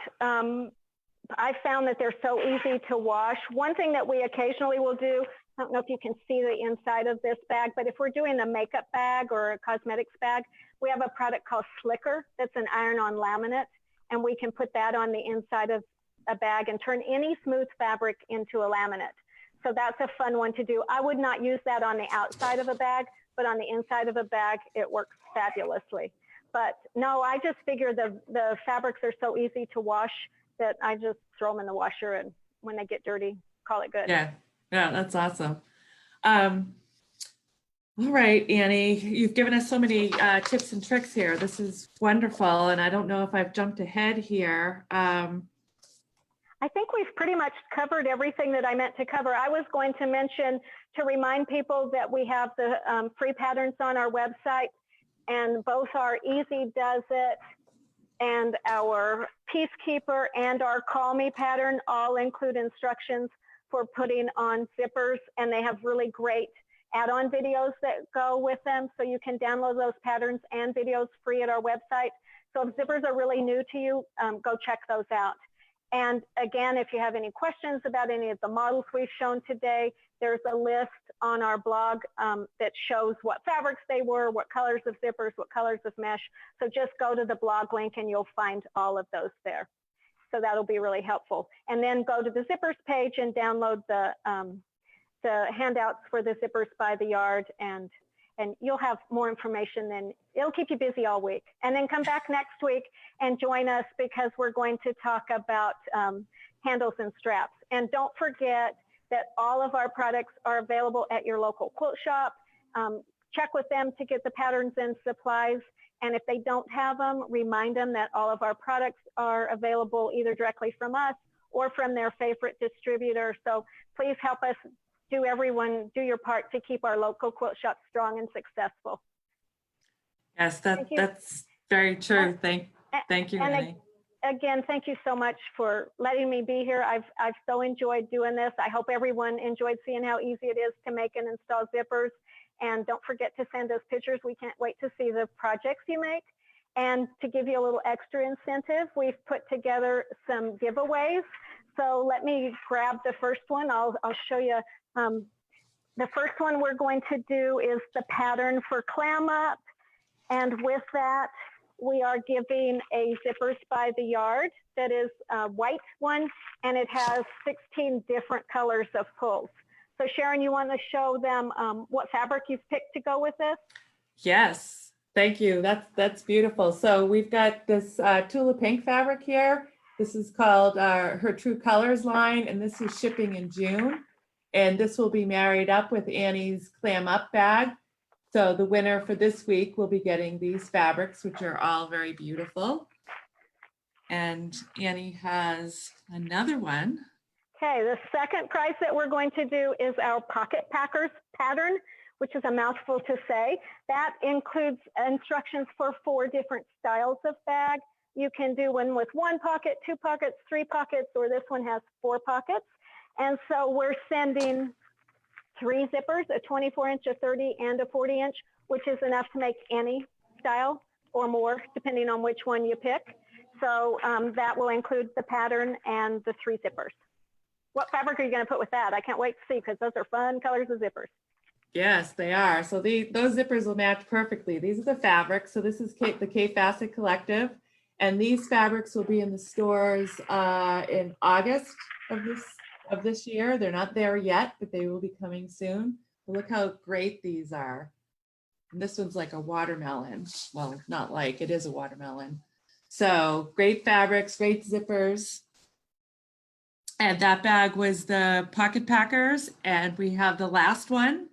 I found that they're so easy to wash. One thing that we occasionally will do, I don't know if you can see the inside of this bag, but if we're doing a makeup bag or a cosmetics bag, we have a product called Slicker that's an iron-on laminate, and we can put that on the inside of a bag and turn any smooth fabric into a laminate. So that's a fun one to do. I would not use that on the outside of a bag, but on the inside of a bag, it works fabulously. But no, I just figure the fabrics are so easy to wash that I just throw them in the washer, and when they get dirty, call it good. Yeah, that's awesome. All right, Annie, you've given us so many tips and tricks here. This is wonderful. And I don't know if I've jumped ahead here. I think we've pretty much covered everything that I meant to cover. I was going to mention, to remind people, that we have the free patterns on our website, and both our Easy Does It and our Peacekeeper and our Call Me pattern all include instructions for putting on zippers, and they have really great add-on videos that go with them. So you can download those patterns and videos free at our website. So if zippers are really new to you, go check those out. And again, if you have any questions about any of the models we've shown today, there's a list on our blog that shows what fabrics they were, what colors of zippers, what colors of mesh. So just go to the blog link and you'll find all of those there. So that'll be really helpful. And then go to the zippers page and download the handouts for the zippers by the yard, and you'll have more information. Then it'll keep you busy all week. And then come back next week and join us, because we're going to talk about handles and straps. And don't forget that all of our products are available at your local quilt shop. Check with them to get the patterns and supplies. And if they don't have them, remind them that all of our products are available either directly from us or from their favorite distributor. So please help us do your part to keep our local quilt shop strong and successful. Yes, that's very true. Thank you, Annie. Again, thank you so much for letting me be here. I've so enjoyed doing this. I hope everyone enjoyed seeing how easy it is to make and install zippers. And don't forget to send us pictures. We can't wait to see the projects you make. And to give you a little extra incentive, we've put together some giveaways. So let me grab the first one. I'll show you. The first one we're going to do is the pattern for Clam Up. And with that, we are giving a Zippers by the Yard that is a white one, and it has 16 different colors of pulls. So Sharon, you want to show them what fabric you've picked to go with this? Yes, thank you. That's beautiful. So we've got this Tula Pink fabric here. This is called her True Colors line, and this is shipping in June. And this will be married up with Annie's Clam Up bag. So the winner for this week will be getting these fabrics, which are all very beautiful. And Annie has another one. Okay, the second prize that we're going to do is our Pocket Packers pattern, which is a mouthful to say. That includes instructions for 4 different styles of bag. You can do one with 1 pocket, 2 pockets, 3 pockets, or this one has 4 pockets. And so we're sending 3 zippers, a 24-inch, a 30, and a 40-inch, which is enough to make any style or more, depending on which one you pick. So that will include the pattern and the 3 zippers. What fabric are you going to put with that? I can't wait to see, because those are fun colors of zippers. Yes, they are. So those zippers will match perfectly. These are the fabrics. So this is the K Facet Collective. And these fabrics will be in the stores in August of this year. They're not there yet, but they will be coming soon. But look how great these are. And this one's like a watermelon. Well, not like, it is a watermelon. So great fabrics, great zippers. And that bag was the Pocket Packers. And we have the last one.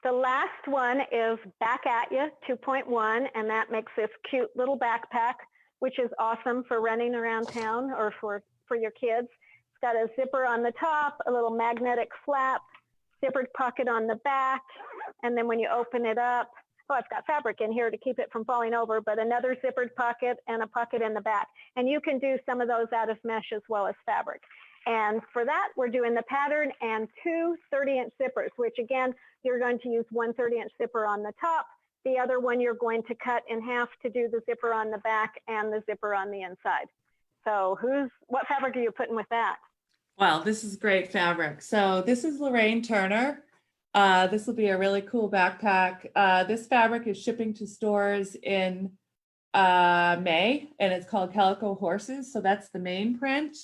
The last one is Back at Ya 2.1, and that makes this cute little backpack, which is awesome for running around town or for your kids. It's got a zipper on the top, a little magnetic flap, zippered pocket on the back, and then when you open it up, oh, it's got fabric in here to keep it from falling over, but another zippered pocket and a pocket in the back. And you can do some of those out of mesh as well as fabric. And for that, we're doing the pattern and 2 30-inch zippers, which again, you're going to use 1 30-inch zipper on the top. The other one you're going to cut in half to do the zipper on the back and the zipper on the inside. So what fabric are you putting with that? Well, this is great fabric. So this is Lorraine Turner. This will be a really cool backpack. This fabric is shipping to stores in May, and it's called Calico Horses. So that's the main print.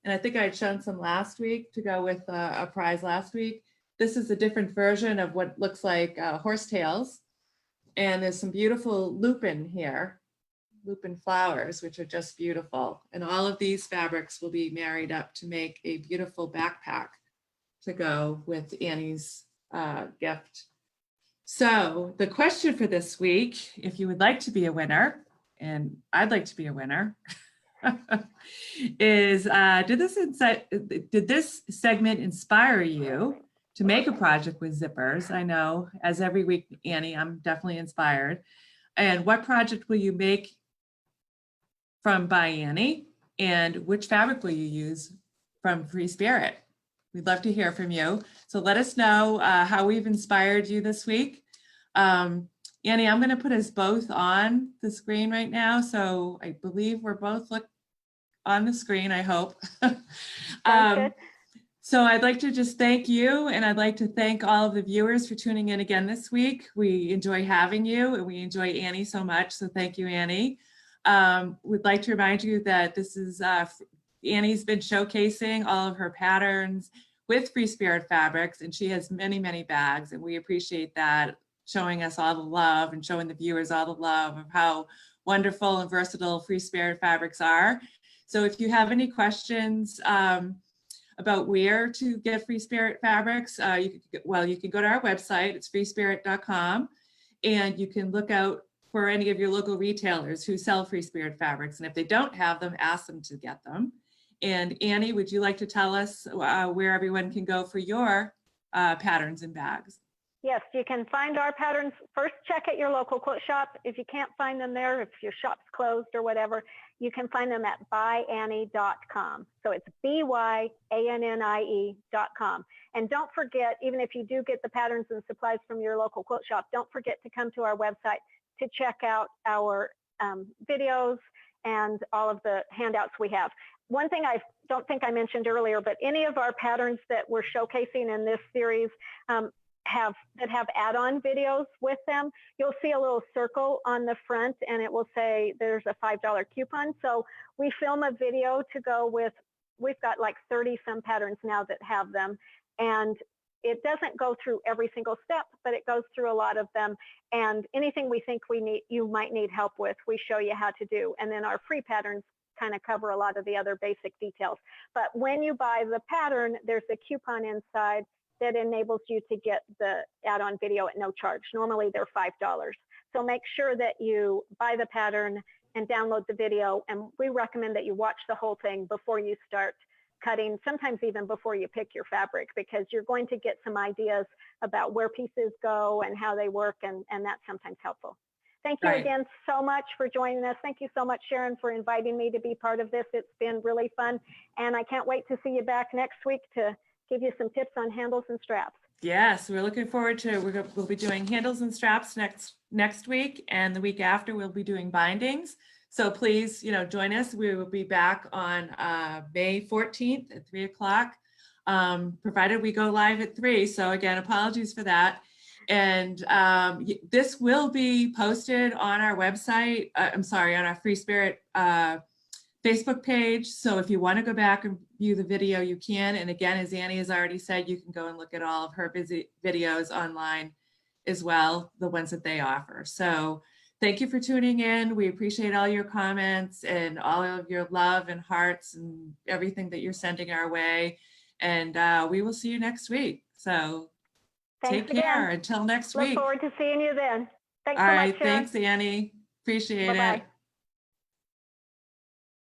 And I think I had shown some last week to go with a prize last week. This is a different version of what looks like horsetails. And there's some beautiful lupin here, lupin flowers, which are just beautiful. And all of these fabrics will be married up to make a beautiful backpack to go with Annie's gift. So the question for this week, if you would like to be a winner, and I'd like to be a winner, is did this segment inspire you to make a project with zippers? I know, as every week, Annie, I'm definitely inspired. And what project will you make by Annie? And which fabric will you use from FreeSpirit? We'd love to hear from you. So let us know how we've inspired you this week. Annie, I'm going to put us both on the screen right now. So I believe we're both on the screen, I hope. So I'd like to just thank you, and I'd like to thank all of the viewers for tuning in again this week. We enjoy having you, and we enjoy Annie so much, so thank you, Annie. We'd like to remind you that this is, Annie's been showcasing all of her patterns with FreeSpirit fabrics, and she has many, many bags, and we appreciate that, showing us all the love and showing the viewers all the love of how wonderful and versatile FreeSpirit fabrics are. So if you have any questions about where to get FreeSpirit fabrics, you can go to our website, it's freespirit.com, and you can look out for any of your local retailers who sell FreeSpirit fabrics. And if they don't have them, ask them to get them. And Annie, would you like to tell us where everyone can go for your patterns and bags? Yes, you can find our patterns. First, check at your local quilt shop. If you can't find them there, if your shop's closed or whatever, you can find them at byannie.com. So it's BYANNIE.com. And don't forget, even if you do get the patterns and supplies from your local quilt shop, don't forget to come to our website to check out our videos and all of the handouts we have. One thing I don't think I mentioned earlier, but any of our patterns that we're showcasing in this series have add-on videos with them, you'll see a little circle on the front and it will say there's a $5 coupon. So we film a video to go with, we've got like 30 some patterns now that have them, and it doesn't go through every single step, but it goes through a lot of them. And anything we think you might need help with, we show you how to do. And then our free patterns kind of cover a lot of the other basic details. But when you buy the pattern, there's a coupon inside that enables you to get the add-on video at no charge. Normally they're $5. So make sure that you buy the pattern and download the video. And we recommend that you watch the whole thing before you start cutting, sometimes even before you pick your fabric, because you're going to get some ideas about where pieces go and how they work, and that's sometimes helpful. Thank you again so much for joining us. Thank you so much, Sharon, for inviting me to be part of this. It's been really fun, and I can't wait to see you back next week to give you some tips on handles and straps. Yes, we're looking forward to, we'll be doing handles and straps next week, and the week after we'll be doing bindings. So please, join us. We will be back on May 14th at 3 o'clock, provided we go live at 3. So again, apologies for that. And this will be posted on our website, on our FreeSpirit Facebook page. So if you want to go back and view the video, you can. And again, as Annie has already said, you can go and look at all of her videos online as well, the ones that they offer. So thank you for tuning in. We appreciate all your comments and all of your love and hearts and everything that you're sending our way. And we will see you next week. So Thanks take care again. until next Look week. forward to seeing you then. Thanks All so right. much, Sharon. Thanks, Annie. Appreciate Bye-bye. it.